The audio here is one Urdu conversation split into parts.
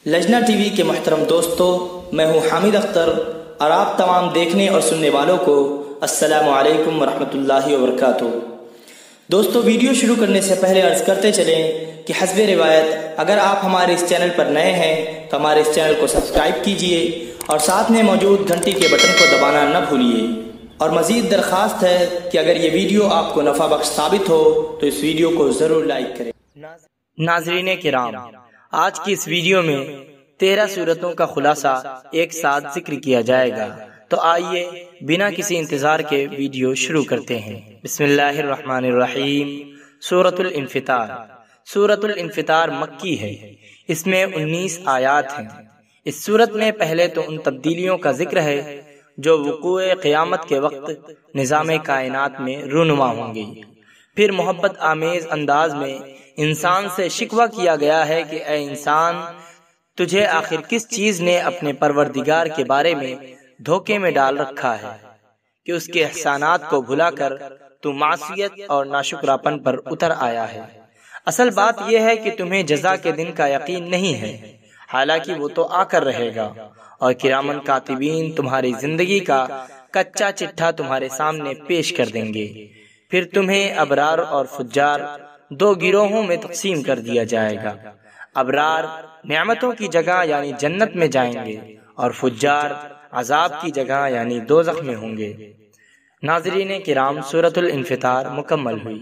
لجنہ ٹی وی کے محترم دوستو، میں ہوں حامد اختر اور آپ تمام دیکھنے اور سننے والوں کو السلام علیکم ورحمۃ اللہ وبرکاتہ۔ دوستو، ویڈیو شروع کرنے سے پہلے عرض کرتے چلیں کہ حسب روایت اگر آپ ہمارے اس چینل پر نئے ہیں تو ہمارے اس چینل کو سبسکرائب کیجئے اور ساتھ میں موجود گھنٹی کے بٹن کو دبانا نہ بھولیے، اور مزید درخواست ہے کہ اگر یہ ویڈیو آپ کو نفع بخش ثابت ہو تو اس ویڈیو کو ضرور لائک کریں۔ ناظرین کرام، آج کی اس ویڈیو میں 13 سورتوں کا خلاصہ ایک ساتھ ذکر کیا جائے گا، تو آئیے بنا کسی انتظار کے ویڈیو شروع کرتے ہیں۔ بسم اللہ الرحمن الرحیم۔ سورۃ الانفطار۔ سورۃ الانفطار مکی ہے، اس میں 19 آیات ہیں۔ اس سورت میں پہلے تو ان تبدیلیوں کا ذکر ہے جو وقوع قیامت کے وقت نظام کائنات میں رونما ہوں گی۔ پھر محبت آمیز انداز میں انسان سے شکوہ کیا گیا ہے کہ اے انسان، تجھے آخر کس چیز نے اپنے پروردگار کے بارے میں دھوکے میں ڈال رکھا ہے کہ اس کے احسانات کو بھلا کر تو معصیت اور ناشکراپن پر اتر آیا ہے۔ اصل بات یہ ہے کہ تمہیں جزا کے دن کا یقین نہیں ہے، حالانکہ وہ تو آ کر رہے گا، اور کرامن کاتبین تمہاری زندگی کا کچا چٹھا تمہارے سامنے پیش کر دیں گے۔ پھر تمہیں ابرار اور فجار دو گروہوں میں تقسیم کر دیا جائے گا۔ ابرار نعمتوں کی جگہ یعنی جنت میں جائیں گے، اور فجار عذاب کی جگہ یعنی دوزخ میں ہوں گے۔ ناظرین کرام، سورۃ الانفطار مکمل ہوئی۔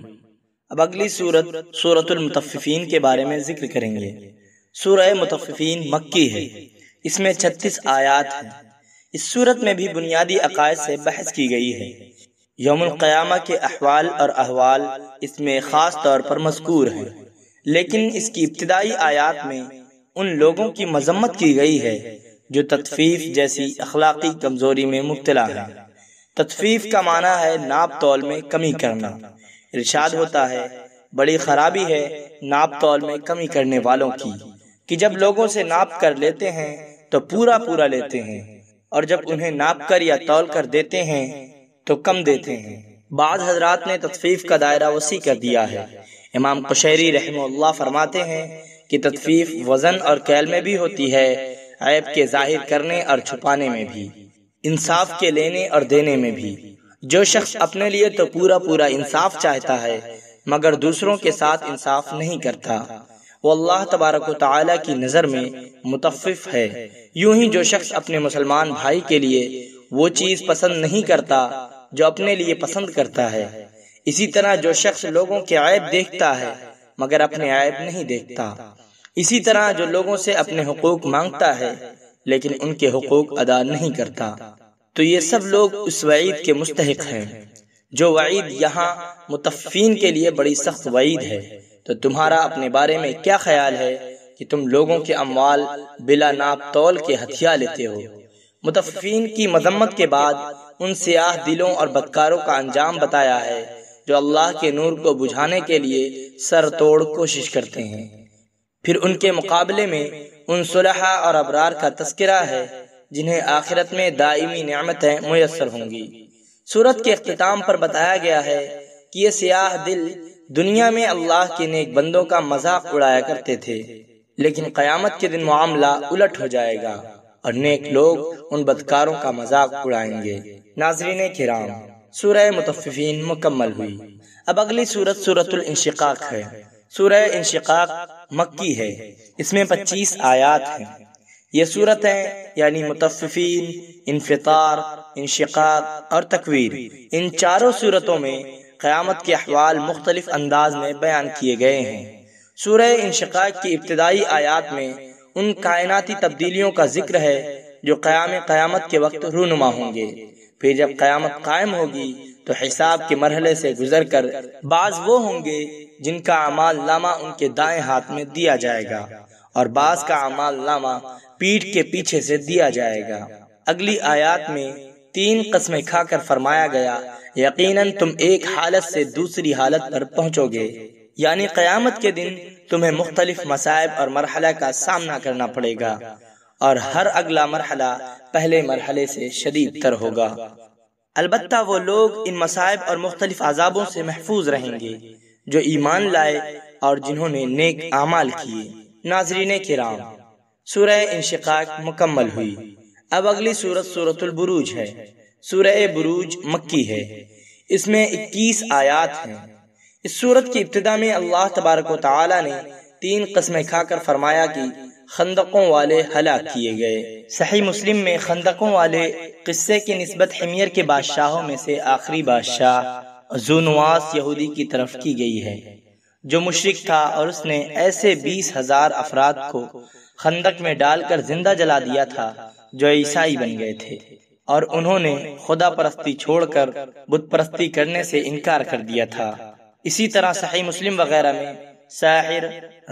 اب اگلی سورت سورۃ المطففین کے بارے میں ذکر کریں گے۔ سورہ مطففین مکی ہے، اس میں 36 آیات ہیں۔ اس سورت میں بھی بنیادی عقائد سے بحث کی گئی ہے۔ یوم القیامہ کے احوال اور احوال اس میں خاص طور پر مذکور ہیں، لیکن اس کی ابتدائی آیات میں ان لوگوں کی مذمت کی گئی ہے جو تطفیف جیسی اخلاقی کمزوری میں مبتلا ہے۔ تطفیف کا معنی ہے ناپ تول میں کمی کرنا۔ ارشاد ہوتا ہے، بڑی خرابی ہے ناپ تول میں کمی کرنے والوں کی، کہ جب لوگوں سے ناپ کر لیتے ہیں تو پورا پورا لیتے ہیں، اور جب انہیں ناپ کر یا تول کر دیتے ہیں تو کم دیتے ہیں۔ بعض حضرات نے تطفیف کا دائرہ وسیع کر دیا ہے۔ امام قشیری رحمہ اللہ فرماتے ہیں کہ تطفیف وزن اور کیل میں بھی ہوتی ہے، عیب کے ظاہر کرنے اور چھپانے میں بھی، انصاف کے لینے اور دینے میں بھی۔ جو شخص اپنے لیے تو پورا پورا انصاف چاہتا ہے مگر دوسروں کے ساتھ انصاف نہیں کرتا، وہ اللہ تبارک و تعالی کی نظر میں مطفف ہے۔ یوں ہی جو شخص اپنے مسلمان بھائی کے لیے وہ چیز پسند نہیں کرتا جو اپنے لیے پسند کرتا ہے، اسی طرح جو شخص لوگوں کے عیب دیکھتا ہے مگر اپنے عیب نہیں دیکھتا، اسی طرح جو لوگوں سے اپنے حقوق مانگتا ہے لیکن ان کے حقوق ادا نہیں کرتا، تو یہ سب لوگ اس وعید کے مستحق ہیں۔ جو وعید یہاں مطففین کے لیے بڑی سخت وعید ہے۔ تو تمہارا اپنے بارے میں کیا خیال ہے کہ تم لوگوں کے اموال بلا ناپ تول کے ہتھیا لیتے ہو؟ مطففین کی مذمت کے بعد ان سیاہ دلوں اور بدکاروں کا انجام بتایا ہے جو اللہ کے نور کو بجھانے کے لیے سر توڑ کوشش کرتے ہیں۔ پھر ان کے مقابلے میں ان صلحاء اور ابرار کا تذکرہ ہے جنہیں آخرت میں دائمی نعمتیں میسر ہوں گی۔ سورت کے اختتام پر بتایا گیا ہے کہ یہ سیاہ دل دنیا میں اللہ کے نیک بندوں کا مذاق اڑایا کرتے تھے، لیکن قیامت کے دن معاملہ الٹ ہو جائے گا اور نیک لوگ ان بدکاروں کا مذاق اڑائیں گے۔ ناظرین کرام، سورہ مطففین مکمل ہوئی۔ اب اگلی سورت سورۃ الانشقاق ہے۔ سورہ انشقاق مکی ہے، اس میں 25 آیات ہیں۔ یہ سورتیں یعنی مطففین، انفطار، انشقاق اور تکویر، ان چاروں سورتوں میں قیامت کے احوال مختلف انداز میں بیان کیے گئے ہیں۔ سورہ انشقاق کی ابتدائی آیات میں ان کائناتی تبدیلیوں کا ذکر ہے جو قیامت کے وقت رونما ہوں گے۔ پھر جب قیامت قائم ہوگی تو حساب کے مرحلے سے گزر کر بعض وہ ہوں گے جن کا اعمال نامہ ان کے دائیں ہاتھ میں دیا جائے گا، اور بعض کا اعمال نامہ پیٹھ کے پیچھے سے دیا جائے گا۔ اگلی آیات میں 3 قسمیں کھا کر فرمایا گیا، یقیناً تم ایک حالت سے دوسری حالت پر پہنچو گے، یعنی قیامت کے دن تمہیں مختلف مصائب اور مرحلہ کا سامنا کرنا پڑے گا، اور ہر اگلا مرحلہ پہلے مرحلے سے شدید تر ہوگا۔ البتہ وہ لوگ ان مصائب اور مختلف عذابوں سے محفوظ رہیں گے جو ایمان لائے اور جنہوں نے نیک اعمال کیے۔ ناظرین کرام، سورہ انشقاق مکمل ہوئی۔ اب اگلی سورت سورۃ البروج ہے۔ سورہ بروج مکی ہے، اس میں 21 آیات ہیں۔ اس سورت کی ابتدا میں اللہ تبارک و تعالی نے 3 قسمیں کھا کر فرمایا کہ خندقوں والے ہلاک کیے گئے۔ صحیح مسلم میں خندقوں والے قصے کی نسبت حمیر کے بادشاہوں میں سے آخری بادشاہ ذو نواس یہودی کی طرف کی گئی ہے، جو مشرک تھا اور اس نے ایسے 20,000 افراد کو خندق میں ڈال کر زندہ جلا دیا تھا جو عیسائی بن گئے تھے، اور انہوں نے خدا پرستی چھوڑ کر بت پرستی کرنے سے انکار کر دیا تھا۔ اسی طرح صحیح مسلم وغیرہ میں ساحر،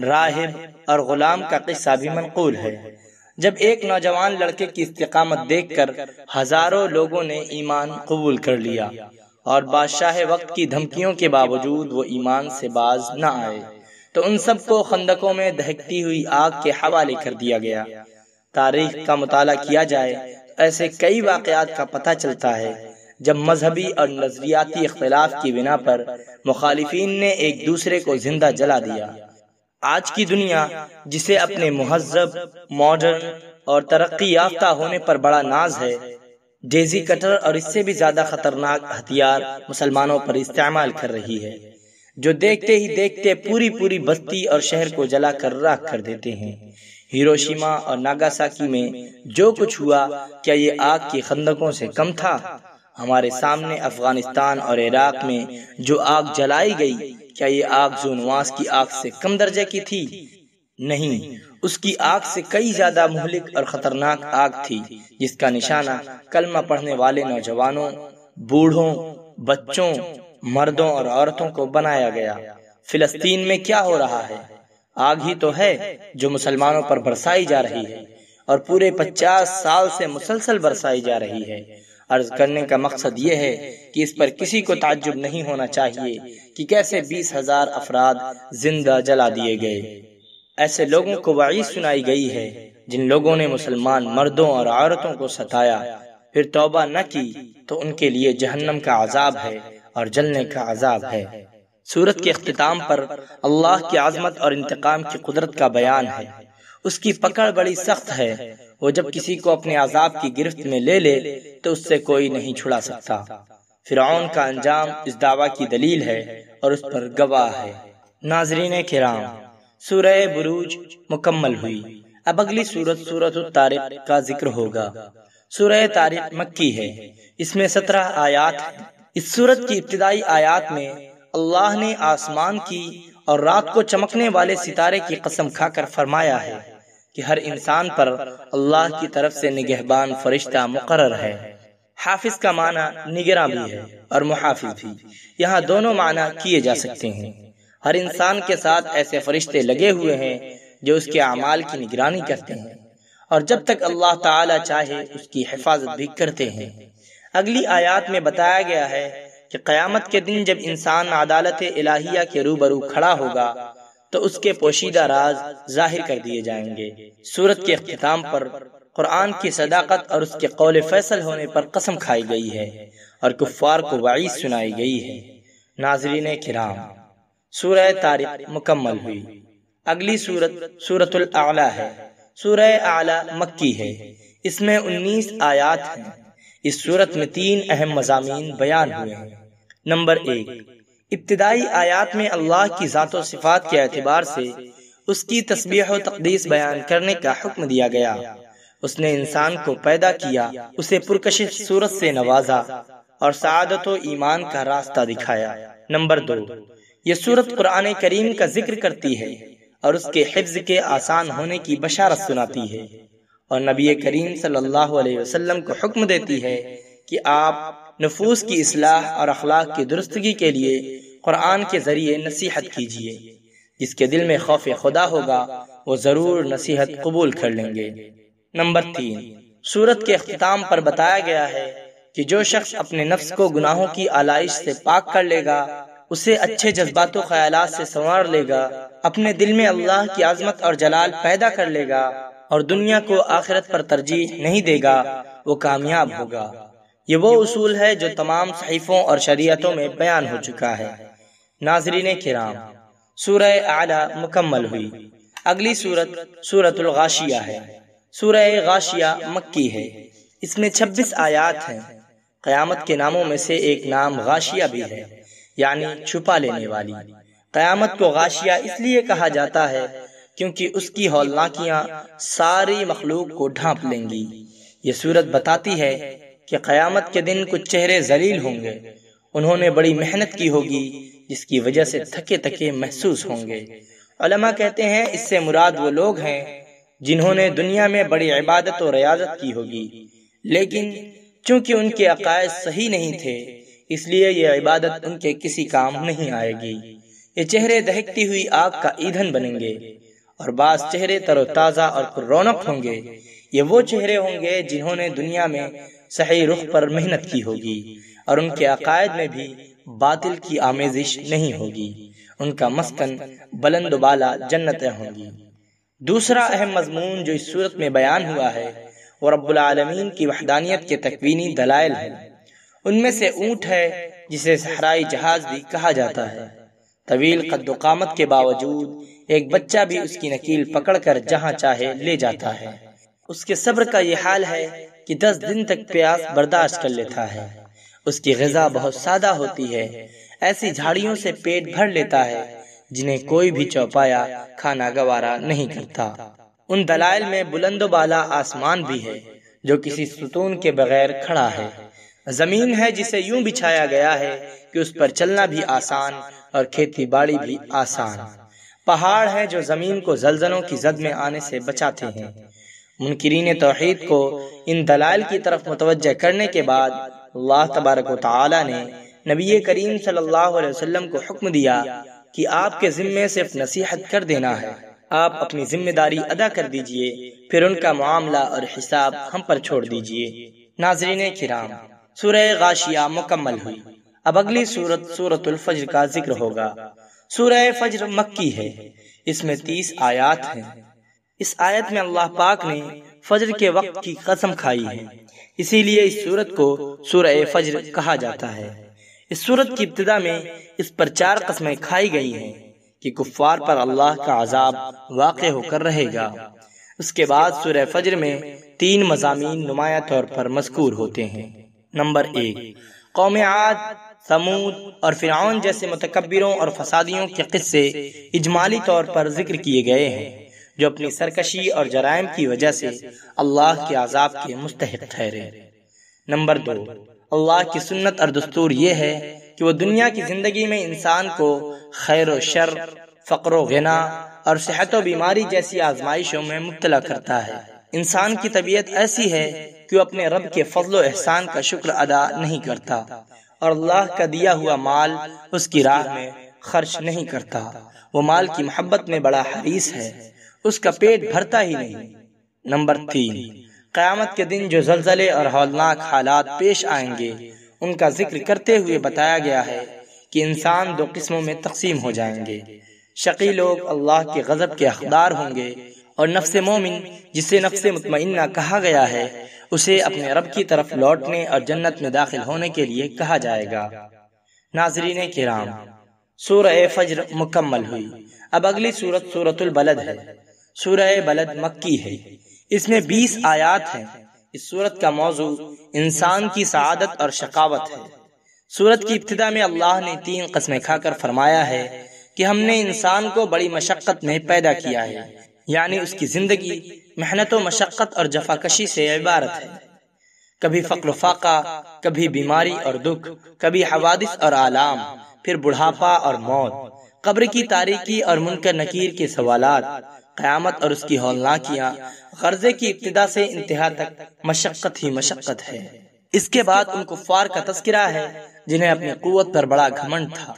راہب اور غلام کا قصہ بھی منقول ہے۔ جب ایک نوجوان لڑکے کی استقامت دیکھ کر ہزاروں لوگوں نے ایمان قبول کر لیا اور بادشاہ وقت کی دھمکیوں کے باوجود وہ ایمان سے باز نہ آئے تو ان سب کو خندقوں میں دہکتی ہوئی آگ کے حوالے کر دیا گیا۔ تاریخ کا مطالعہ کیا جائے تو ایسے کئی واقعات کا پتہ چلتا ہے جب مذہبی اور نظریاتی اختلاف کی بنا پر مخالفین نے ایک دوسرے کو زندہ جلا دیا۔ آج کی دنیا جسے اپنے مہذب، ماڈرن اور ترقی یافتہ ہونے پر بڑا ناز ہے، ڈیزی کٹر اور اس سے بھی زیادہ خطرناک ہتھیار مسلمانوں پر استعمال کر رہی ہے، جو دیکھتے ہی دیکھتے پوری بستی اور شہر کو جلا کر راکھ کر دیتے ہیں۔ ہیروشیما اور ناگاساکی میں جو کچھ ہوا، کیا یہ آگ کی خندقوں سے کم تھا؟ ہمارے سامنے افغانستان اور عراق میں جو آگ جلائی گئی، کیا یہ آگ ذو نواس کی آگ سے کم درجے کی تھی؟ نہیں، اس کی آگ سے کئی زیادہ مہلک اور خطرناک آگ تھی، جس کا نشانہ کلمہ پڑھنے والے نوجوانوں، بوڑھوں، بچوں، مردوں اور عورتوں کو بنایا گیا۔ فلسطین میں کیا ہو رہا ہے؟ آگ ہی تو ہے جو مسلمانوں پر برسائی جا رہی ہے، اور پورے 50 سال سے مسلسل برسائی جا رہی ہے۔ عرض کرنے کا مقصد یہ ہے کہ اس پر کسی کو تعجب نہیں ہونا چاہیے کہ کیسے 20,000 افراد زندہ جلا دیے گئے۔ ایسے لوگوں کو وعید سنائی گئی ہے جن لوگوں نے مسلمان مردوں اور عورتوں کو ستایا، پھر توبہ نہ کی تو ان کے لیے جہنم کا عذاب ہے اور جلنے کا عذاب ہے۔ سورت کے اختتام پر اللہ کی عظمت اور انتقام کی قدرت کا بیان ہے۔ اس کی پکڑ بڑی سخت ہے، وہ جب کسی کو اپنے عذاب کی گرفت میں لے لے تو اس سے کوئی نہیں چھڑا سکتا۔ فرعون کا انجام اس دعویٰ کی دلیل ہے اور اس پر گواہ ہے۔ ناظرین کرام، سورہ بروج مکمل ہوئی۔ اب اگلی سورت سورۃ الطارق کا ذکر ہوگا۔ سورہ طارق مکی ہے، اس میں 17 آیات ہیں۔ اس سورت کی ابتدائی آیات میں اللہ نے آسمان کی اور رات کو چمکنے والے ستارے کی قسم کھا کر فرمایا ہے کہ ہر انسان پر اللہ کی طرف سے نگہبان فرشتہ مقرر ہے۔ حافظ کا معنی نگراں بھی ہے اور محافظ بھی، یہاں دونوں معنی کیے جا سکتے ہیں۔ ہر انسان کے ساتھ ایسے فرشتے لگے ہوئے ہیں جو اس کے اعمال کی نگرانی کرتے ہیں، اور جب تک اللہ تعالی چاہے اس کی حفاظت بھی کرتے ہیں۔ اگلی آیات میں بتایا گیا ہے کہ قیامت کے دن جب انسان عدالت الہیہ کے روبرو کھڑا ہوگا تو اس کے پوشیدہ راز ظاہر کر دیے جائیں گے۔ سورت کے اختتام پر قرآن کی صداقت اور اس کے قول فیصل ہونے پر قسم کھائی گئی ہے اور کفار کو وعید سنائی گئی ہے۔ ناظرین کرام، سورہ طارق مکمل ہوئی۔ اگلی سورت سورۃ الاعلی ہے۔ سورہ اعلی مکی ہے، اس میں 19 آیات ہیں۔ اس سورت میں 3 اہم مضامین بیان ہوئے ہیں۔ نمبر 1، ابتدائی آیات میں اللہ کی ذات و صفات کے اعتبار سے اس کی تسبیح و تقدیس بیان کرنے کا حکم دیا گیا۔ اس نے انسان کو پیدا کیا، اسے پرکشش صورت سے نوازا اور سعادت و ایمان کا راستہ دکھایا۔ نمبر 2، یہ سورت قرآن کریم کا ذکر کرتی ہے اور اس کے حفظ کے آسان ہونے کی بشارت سناتی ہے، اور نبی کریم صلی اللہ علیہ وسلم کو حکم دیتی ہے کہ آپ نفوس کی اصلاح اور اخلاق کی درستگی کے لیے قرآن کے ذریعے نصیحت کیجیے۔ جس کے دل میں خوف خدا ہوگا وہ ضرور نصیحت قبول کر لیں گے۔ نمبر 3، سورت کے اختتام پر بتایا گیا ہے کہ جو شخص اپنے نفس کو گناہوں کی آلائش سے پاک کر لے گا، اسے اچھے جذبات و خیالات سے سنوار لے گا، اپنے دل میں اللہ کی عظمت اور جلال پیدا کر لے گا اور دنیا کو آخرت پر ترجیح نہیں دے گا، وہ کامیاب ہوگا۔ یہ وہ اصول ہے جو تمام صحیفوں اور شریعتوں میں بیان ہو چکا ہے۔ ناظرین کرام، سورہ اعلی مکمل ہوئی۔ اگلی سورت سورۃ الغاشیہ ہے۔ سورہ غاشیہ مکی ہے، اس میں 26 آیات ہیں۔ قیامت کے ناموں میں سے ایک نام غاشیہ بھی ہے، یعنی چھپا لینے والی۔ قیامت کو غاشیہ اس لیے کہا جاتا ہے کیونکہ اس کی ہولناکیاں ساری مخلوق کو ڈھانپ لیں گی۔ یہ سورت بتاتی ہے کہ قیامت کے دن کچھ چہرے ذلیل ہوں گے، انہوں نے بڑی محنت کی ہوگی جس کی وجہ سے تھکے تھکے محسوس ہوں گے۔ علماء کہتے ہیں اس سے مراد وہ لوگ ہیں جنہوں نے دنیا میں بڑی عبادت و ریاضت کی ہوگی، لیکن چونکہ ان کے عقائد صحیح نہیں تھے اس لیے یہ عبادت ان کے کسی کام نہیں آئے گی۔ یہ چہرے دہکتی ہوئی آگ کا ایندھن بنیں گے، اور بعض چہرے تر و تازہ اور پر رونق ہوں گے۔ یہ وہ چہرے ہوں گے جنہوں نے دنیا میں صحیح رخ پر محنت کی ہوگی، اور ان کے عقائد میں بھی باطل کی آمیزش نہیں ہوگی۔ ان کا مسکن بلند و بالا جنتیں ہوں گی۔ دوسرا اہم مضمون جو اس صورت میں بیان ہوا ہے وہ رب العالمین کی وحدانیت کے تکوینی دلائل ہیں۔ ان میں سے اونٹ ہے جسے صحرائی جہاز بھی کہا جاتا ہے۔ طویل قد و قامت کے باوجود ایک بچہ بھی اس کی نکیل پکڑ کر جہاں چاہے لے جاتا ہے۔ اس کے صبر کا یہ حال ہے کہ 10 دن تک پیاس برداشت کر لیتا ہے۔ اس کی غذا بہت سادہ ہوتی ہے، ایسی جھاڑیوں سے پیٹ بھر لیتا ہے جنہیں کوئی بھی چوپایا کھانا گوارا نہیں کرتا۔ ان دلائل میں بلند و بالا آسمان بھی ہے جو کسی ستون کے بغیر کھڑا ہے، زمین ہے جسے یوں بچھایا گیا ہے کہ اس پر چلنا بھی آسان اور کھیتی باڑی بھی آسان، پہاڑ ہے جو زمین کو زلزلوں کی زد میں آنے سے بچاتے ہیں۔ منکرین توحید کو ان دلائل کی طرف متوجہ کرنے کے بعد اللہ تبارک و تعالی نے نبی کریم صلی اللہ علیہ وسلم کو حکم دیا کہ آپ کے ذمے صرف نصیحت کر دینا ہے، آپ اپنی ذمہ داری ادا کر دیجئے، پھر ان کا معاملہ اور حساب ہم پر چھوڑ دیجئے۔ ناظرین کرام، سورہ غاشیہ مکمل ہوئی۔ اب اگلی سورت سورۃ الفجر کا ذکر ہوگا۔ سورہ فجر مکی ہے، اس میں 30 آیات ہیں۔ اس آیت میں اللہ پاک نے فجر کے وقت کی قسم کھائی ہے، اسی لیے اس سورت کو سورہ فجر کہا جاتا ہے۔ اس سورت کی ابتدا میں اس پر 4 قسمیں کھائی گئی ہیں کہ کفار پر اللہ کا عذاب واقع ہو کر رہے گا۔ اس کے بعد سورہ فجر میں 3 مضامین نمایاں طور پر مذکور ہوتے ہیں۔ نمبر 1، قوم عاد، ثمود اور فرعون جیسے متکبروں اور فسادیوں کے قصے اجمالی طور پر ذکر کیے گئے ہیں جو اپنی سرکشی اور جرائم کی وجہ سے اللہ کے عذاب کے مستحق ٹھہرے۔ نمبر 2، اللہ کی سنت اور دستور یہ ہے کہ وہ دنیا کی زندگی میں انسان کو خیر و شر، فقر و غنا اور صحت و بیماری جیسی آزمائشوں میں مبتلا کرتا ہے۔ انسان کی طبیعت ایسی ہے کہ وہ اپنے رب کے فضل و احسان کا شکر ادا نہیں کرتا اور اللہ کا دیا ہوا مال اس کی راہ میں خرچ نہیں کرتا۔ وہ مال کی محبت میں بڑا حریص ہے، اس کا پیٹ بھرتا ہی نہیں۔ نمبر 3، قیامت کے دن جو زلزلے اور ہولناک حالات پیش آئیں گے ان کا ذکر کرتے ہوئے بتایا گیا ہے کہ انسان 2 قسموں میں تقسیم ہو جائیں گے۔ شقی لوگ اللہ کے غضب کے حقدار ہوں گے، اور نفس مومن جسے نفس مطمئنہ کہا گیا ہے اسے اپنے رب کی طرف لوٹنے اور جنت میں داخل ہونے کے لیے کہا جائے گا۔ ناظرین کرام، سورہ فجر مکمل ہوئی۔ اب اگلی سورت سورۃ البلد ہے۔ سورہ بلد مکی ہے، اس میں 20 آیات ہیں۔ اس سورت کا موضوع انسان کی سعادت اور شقاوت ہے۔ سورت کی ابتدا میں اللہ نے 3 قسمیں کھا کر فرمایا ہے کہ ہم نے انسان کو بڑی مشقت میں پیدا کیا ہے، یعنی اس کی زندگی محنت و مشقت اور جفاکشی سے عبارت ہے۔ کبھی فقر و فاقہ، کبھی بیماری اور دکھ، کبھی حوادث اور آلام، پھر بڑھاپا اور موت، قبر کی تاریکی اور منکر نکیر کے سوالات، قیامت اور اس کی ہولناکیاں، غرضے کی ابتدا سے انتہا تک مشقت ہی مشقت ہے۔ اس کے بعد ان کفار کا تذکرہ ہے جنہیں اپنی قوت پر بڑا گھمنڈ تھا،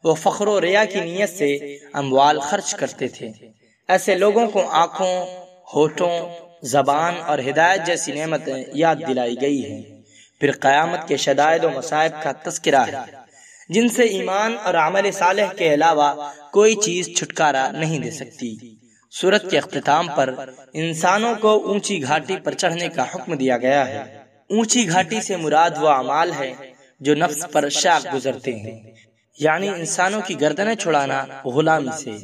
وہ فخر و ریا کی نیت سے اموال خرچ کرتے تھے۔ ایسے لوگوں کو آنکھوں، ہونٹوں، زبان اور ہدایت جیسی نعمتیں یاد دلائی گئی ہیں۔ پھر قیامت کے شدائد و مصائب کا تذکرہ ہے جن سے ایمان اور عمل صالح کے علاوہ کوئی چیز چھٹکارا نہیں دے سکتی۔ سورت کے اختتام پر انسانوں کو اونچی گھاٹی پر چڑھنے کا حکم دیا گیا ہے۔ اونچی گھاٹی سے مراد وہ اعمال ہے جو نفس پر شاق گزرتے ہیں، یعنی انسانوں کی گردنیں چھڑانا غلامی سے،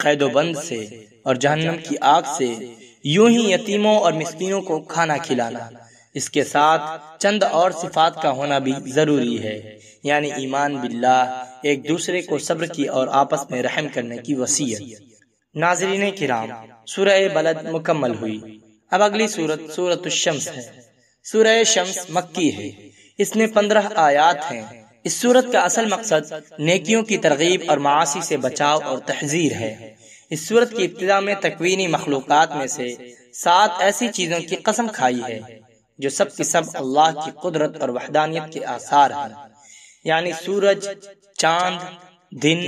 قید و بند سے اور جہنم کی آگ سے، یوں ہی یتیموں اور مسکینوں کو کھانا کھلانا۔ اس کے ساتھ چند اور صفات کا ہونا بھی ضروری ہے، یعنی ایمان باللہ، ایک دوسرے کو صبر کی اور آپس میں رحم کرنے کی وصیت۔ ناظرین کرام، سورہ بلد مکمل ہوئی۔ اب اگلی سورت سورۃ الشمس ہے۔ سورہ شمس مکی ہے، اس میں 15 آیات ہیں۔ اس سورت کا اصل مقصد نیکیوں کی ترغیب اور معاصی سے بچاؤ اور تحذیر ہے۔ اس سورت کی ابتدا میں تکوینی مخلوقات میں سے 7 ایسی چیزوں کی قسم کھائی ہے جو سب کی سب اللہ کی قدرت اور وحدانیت کے آثار ہیں، یعنی سورج، چاند، دن،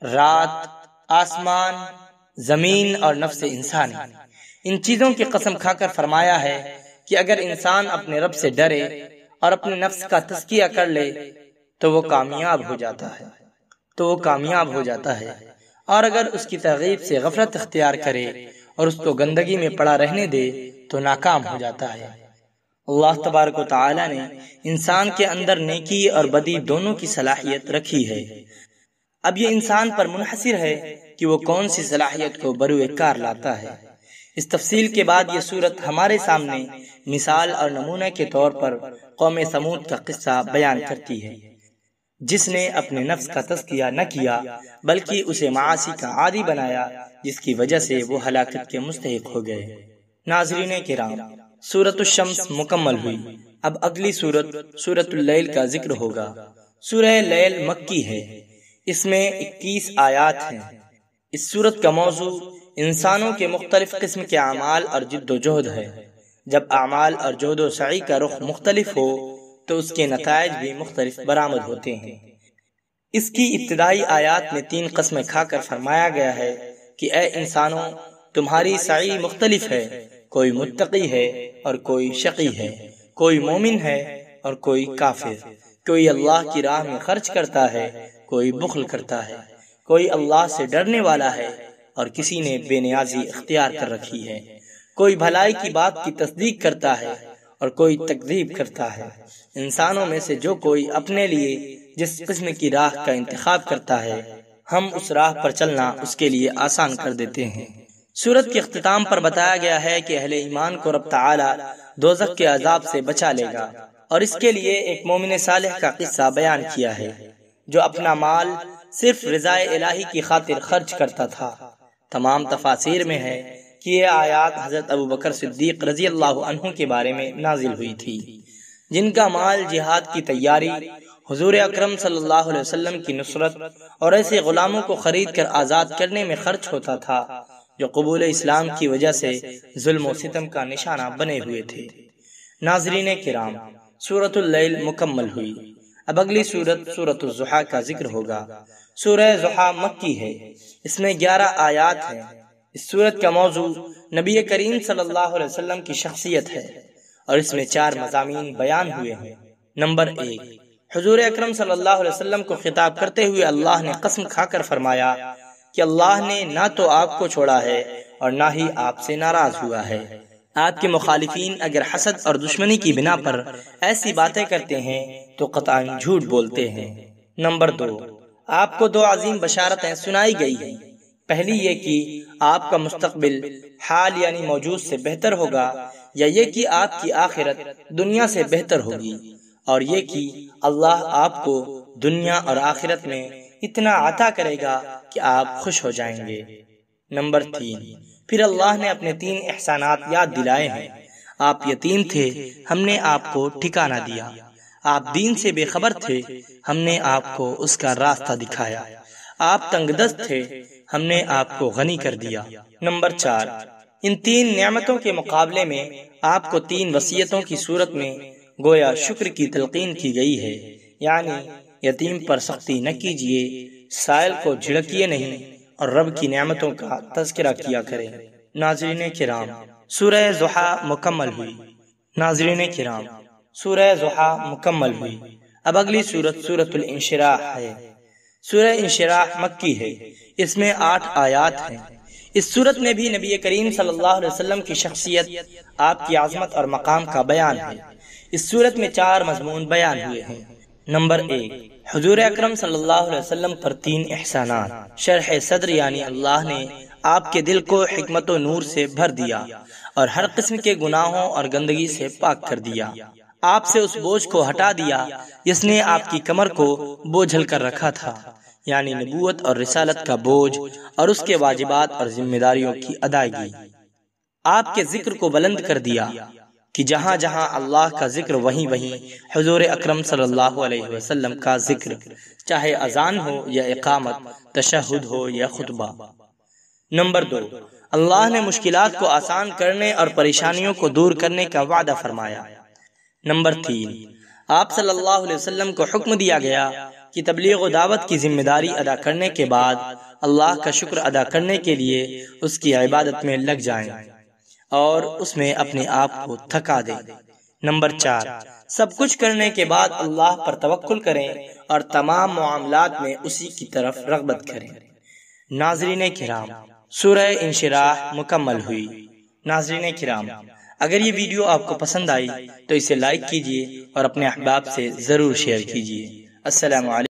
رات، آسمان، زمین اور نفس انسانی۔ ان چیزوں کی قسم کھا کر فرمایا ہے کہ اگر انسان اپنے رب سے ڈرے اور اپنے نفس کا تزکیہ کر لے تو وہ کامیاب ہو جاتا ہے، اور اگر اس کی ترغیب سے غفلت اختیار کرے اور اس کو گندگی میں پڑا رہنے دے تو ناکام ہو جاتا ہے۔ اللہ تبارک و تعالی نے انسان کے اندر نیکی اور بدی دونوں کی صلاحیت رکھی ہے۔ اب یہ انسان پر منحصر ہے کہ وہ کون سی صلاحیت کو بروئے کار لاتا ہے۔ اس تفصیل کے بعد یہ سورت ہمارے سامنے مثال اور نمونہ کے طور پر قوم ثمود کا قصہ بیان کرتی ہے، جس نے اپنے نفس کا تزکیہ نہ کیا بلکہ اسے معاصی کا عادی بنایا، جس کی وجہ سے وہ ہلاکت کے مستحق ہو گئے۔ ناظرین کرام، سورۃ الشمس مکمل ہوئی۔ اب اگلی سورت سورۃ اللیل کا ذکر ہوگا۔ سورہ لیل مکی ہے، اس میں 21 آیات ہیں۔ اس سورت کا موضوع انسانوں کے مختلف قسم کے اعمال اور جد و جہد ہے۔ جب اعمال اور جہد و سعی کا رخ مختلف ہو تو اس کے نتائج بھی مختلف برآمد ہوتے ہیں۔ اس کی ابتدائی آیات میں 3 قسمیں کھا کر فرمایا گیا ہے کہ اے انسانوں، تمہاری سعی مختلف ہے، کوئی متقی ہے اور کوئی شقی ہے، کوئی مومن ہے اور کوئی کافر، کوئی اللہ کی راہ میں خرچ کرتا ہے، کوئی بخل کرتا ہے، کوئی اللہ سے ڈرنے والا ہے اور کسی نے بے نیازی اختیار کر رکھی ہے، کوئی بھلائی کی بات کی تصدیق کرتا ہے اور کوئی تکذیب کرتا ہے۔ انسانوں میں سے جو کوئی اپنے لیے جس قسم کی راہ کا انتخاب کرتا ہے، ہم اس راہ پر چلنا اس کے لیے آسان کر دیتے ہیں۔ سورت کے اختتام پر بتایا گیا ہے کہ اہل ایمان کو رب تعالی دوزخ کے عذاب سے بچا لے گا، اور اس کے لیے ایک مومن صالح کا قصہ بیان کیا ہے جو اپنا مال صرف رضا الہی کی خاطر خرچ کرتا تھا۔ تمام تفاسیر میں ہے کہ یہ آیات حضرت ابو بکر صدیق رضی اللہ عنہ کے بارے میں نازل ہوئی تھی، جن کا مال جہاد کی تیاری، حضور اکرم صلی اللہ علیہ وسلم کی نصرت اور ایسے غلاموں کو خرید کر آزاد کرنے میں خرچ ہوتا تھا جو قبول اسلام کی وجہ سے ظلم و ستم کا نشانہ بنے ہوئے تھے۔ ناظرین کرام، سورۃ اللیل مکمل ہوئی۔ اب اگلی سورت سورۃ الضحیٰ کا ذکر ہوگا۔ سورہ ضحیٰ مکی ہے، اس میں 11 آیات ہیں۔ اس سورت کا موضوع نبی کریم صلی اللہ علیہ وسلم کی شخصیت ہے، اور اس میں 4 مضامین بیان ہوئے ہیں۔ نمبر 1، حضور اکرم صلی اللہ علیہ وسلم کو خطاب کرتے ہوئے اللہ نے قسم کھا کر فرمایا کہ اللہ نے نہ تو آپ کو چھوڑا ہے اور نہ ہی آپ سے ناراض ہوا ہے۔ آپ کے مخالفین اگر حسد اور دشمنی کی بنا پر ایسی باتیں کرتے ہیں تو قطعاً جھوٹ بولتے ہیں۔ نمبر 2، آپ کو 2 عظیم بشارتیں سنائی گئی ہیں۔ پہلی یہ کہ آپ کا مستقبل حال یعنی موجود سے بہتر ہوگا، یا یہ کہ آپ کی آخرت دنیا سے بہتر ہوگی، اور یہ کہ اللہ آپ کو دنیا اور آخرت میں اتنا عطا کرے گا کہ آپ خوش ہو جائیں گے۔ نمبر 3، پھر اللہ نے اپنے 3 احسانات یاد دلائے ہیں۔ آپ یتیم تھے، ہم نے آپ کو ٹھکانہ دیا۔ آپ دین سے بے خبر تھے، ہم نے آپ کو اس کا راستہ دکھایا۔ آپ تنگ دست تھے، ہم نے آپ کو غنی کر دیا۔ نمبر 4، ان 3 نعمتوں کے مقابلے میں آپ کو 3 وصیتوں کی صورت میں گویا شکر کی تلقین کی گئی ہے، یعنی یتیم پر سختی نہ کیجیے، سائل کو جھڑکیے نہیں، اور رب کی نعمتوں کا تذکرہ کیا کریں۔ ناظرین کرام، سورہ ضحیٰ مکمل ہوئی۔ ناظرین کرام، سورہ ضحیٰ مکمل ہوئی۔ اب اگلی سورت سورۃ الانشراح ہے۔ سورہ انشراح مکی ہے، اس میں 8 آیات ہیں۔ اس سورت میں بھی نبی کریم صلی اللہ علیہ وسلم کی شخصیت، آپ کی عظمت اور مقام کا بیان ہے۔ اس سورت میں 4 مضمون بیان ہوئے ہیں۔ نمبر 1، حضور اکرم صلی اللہ علیہ وسلم پر 3 احسانات۔ شرح صدر یعنی اللہ نے آپ کے دل کو حکمت و نور سے بھر دیا اور ہر قسم کے گناہوں اور گندگی سے پاک کر دیا۔ آپ سے اس بوجھ کو ہٹا دیا جس نے آپ کی کمر کو بوجھل کر رکھا تھا، یعنی نبوت اور رسالت کا بوجھ اور اس کے واجبات اور ذمہ داریوں کی ادائیگی۔ آپ کے ذکر کو بلند کر دیا کہ جہاں جہاں اللہ کا ذکر وہیں وہیں حضور اکرم صلی اللہ علیہ وسلم کا ذکر، چاہے اذان ہو یا اقامت، تشہد ہو یا خطبہ۔ نمبر 2، اللہ نے مشکلات کو آسان کرنے اور پریشانیوں کو دور کرنے کا وعدہ فرمایا۔ نمبر 3، آپ صلی اللہ علیہ وسلم کو حکم دیا گیا کہ تبلیغ و دعوت کی ذمہ داری ادا کرنے کے بعد اللہ کا شکر ادا کرنے کے لیے اس کی عبادت میں لگ جائیں اور اس میں اپنے آپ کو تھکا دیں۔ نمبر 4، سب کچھ کرنے کے بعد اللہ پر توکل کریں اور تمام معاملات میں اسی کی طرف رغبت کریں۔ ناظرین کرام، سورہ انشراح مکمل ہوئی۔ ناظرین کرام، اگر یہ ویڈیو آپ کو پسند آئی تو اسے لائک کیجیے اور اپنے احباب سے ضرور شیئر کیجیے۔ السلام علیکم۔